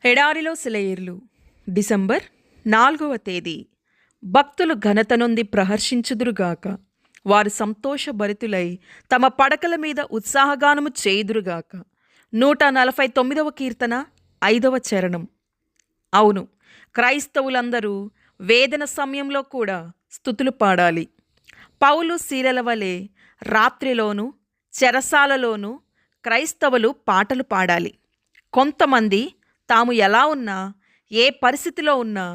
ఎడారిలో సెలయేర్లు డిసెంబర్ 4వ తేదీ. భక్తులు ఘనతనొంది ప్రహర్షించుదురుగాక, వారు సంతోషభరితులై తమ పడకల మీద ఉత్సాహగానము చేయుదురుగాక. 149వ కీర్తన 5వ చరణం. అవును, క్రైస్తవులందరూ వేదన సమయంలో కూడా స్తుతులు పాడాలి. పౌలు శీలల వలె రాత్రిలోనూ చెరసాలలోనూ క్రైస్తవులు పాటలు పాడాలి. కొంతమంది తాము ఎలా ఉన్నా, ఏ పరిస్థితిలో ఉన్నా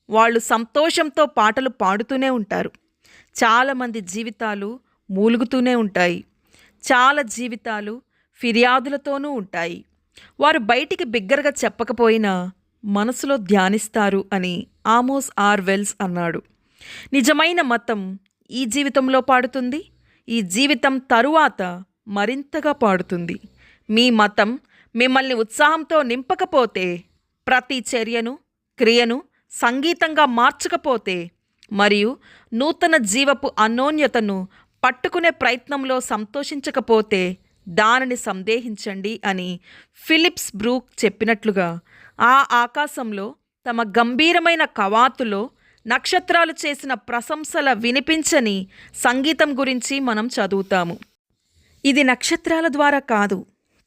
వాళ్ళు సంతోషంతో పాటలు పాడుతూనే ఉంటారు. చాలామంది జీవితాలు మూలుగుతూనే ఉంటాయి. చాలా జీవితాలు ఫిర్యాదులతోనూ ఉంటాయి. వారు బయటికి బిగ్గరగా చెప్పకపోయినా మనసులో ధ్యానిస్తారు అని ఆమోస్ ఆర్ వెల్స్ అన్నాడు. నిజమైన మతం ఈ జీవితంలో పాడుతుంది, ఈ జీవితం తరువాత మరింతగా పాడుతుంది. మీ మతం మిమ్మల్ని ఉత్సాహంతో నింపకపోతే, ప్రతి చర్యను క్రియను సంగీతంగా మార్చకపోతే, మరియు నూతన జీవపు అన్యోన్యతను పట్టుకునే ప్రయత్నంలో సంతోషించకపోతే దానిని సందేహించండి అని ఫిలిప్స్ బ్రూక్ చెప్పినట్లుగా, ఆ ఆకాశంలో తమ గంభీరమైన కవాతులో నక్షత్రాలు చేసిన ప్రశంసల వినిపించని సంగీతం గురించి మనం చదువుతాము. ఇది నక్షత్రాల ద్వారా కాదు,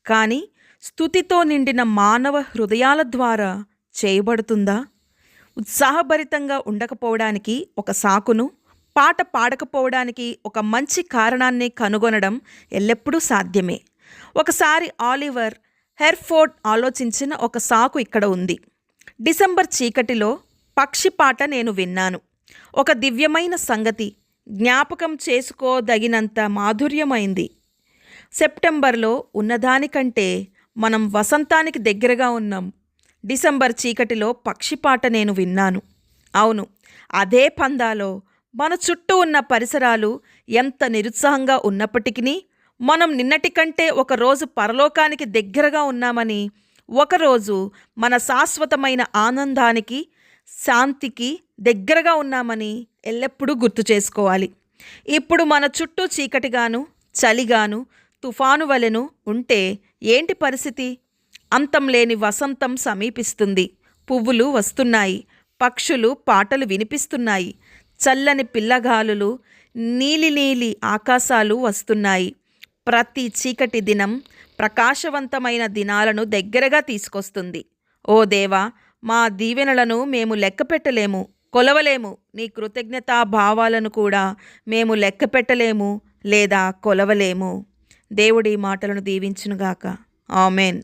కానీ స్తుతితో నిండిన మానవ హృదయాల ద్వారా చేయబడుతుందా? ఉత్సాహభరితంగా ఉండకపోవడానికి ఒక సాకును, పాట పాడకపోవడానికి ఒక మంచి కారణాన్ని కనుగొనడం ఎల్లప్పుడూ సాధ్యమే. ఒకసారి ఆలివర్ హెర్ఫోర్డ్ ఆలోచించిన ఒక సాకు ఇక్కడ ఉంది. డిసెంబర్ చీకటిలో పక్షి పాట నేను విన్నాను. ఒక దివ్యమైన సంగతి, జ్ఞాపకం చేసుకోదగినంత మాధుర్యమైంది. సెప్టెంబర్లో ఉన్నదానికంటే మనం వసంతానికి దగ్గరగా ఉన్నాం. డిసెంబర్ చీకటిలో పక్షి పాట నేను విన్నాను. అవును, అదే పందాలో మన చుట్టూ ఉన్న పరిసరాలు ఎంత నిరుత్సాహంగా ఉన్నప్పటికీ మనం నిన్నటి కంటే ఒకరోజు పరలోకానికి దగ్గరగా ఉన్నామని, ఒకరోజు మన శాశ్వతమైన ఆనందానికి శాంతికి దగ్గరగా ఉన్నామని ఎల్లప్పుడూ గుర్తు చేసుకోవాలి. ఇప్పుడు మన చుట్టూ చీకటిగాను చలిగాను తుఫాను వలెను ఉంటే ఏంటి పరిస్థితి? అంతం లేని వసంతం సమీపిస్తుంది. పువ్వులు వస్తున్నాయి, పక్షులు పాటలు వినిపిస్తున్నాయి, చల్లని పిల్లగాలులు, నీలి ఆకాశాలు వస్తున్నాయి. ప్రతి చీకటి దినం ప్రకాశవంతమైన దినాలను దగ్గరగా తీసుకొస్తుంది. ఓ దేవా, మా దీవెనలను మేము లెక్కపెట్టలేము, కొలవలేము. నీ కృతజ్ఞతా భావాలను కూడా మేము లెక్కపెట్టలేము లేదా కొలవలేము. దేవుడి మాటలను దీవించునుగాక. ఆమెన్.